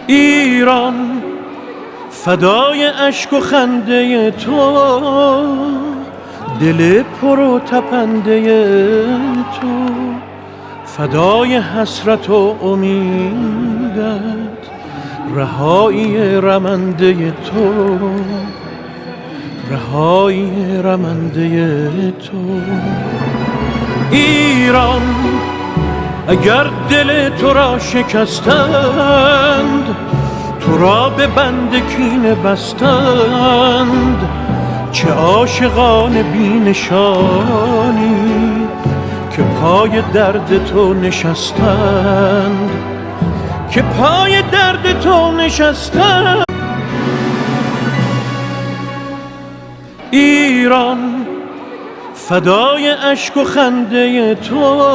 ایران فدای اشک و خنده تو، دل پر و تپنده تو، فدای حسرت و امیدت، رهایی رمنده تو، رهایی رمنده تو. ایران اگر دل تو را شکستند، تو را به بند کینه بستند، چه عاشقان بی نشانی که پای درد تو نشستند، که پای درد تو نشستند. ایران فدای اشک و خنده تو،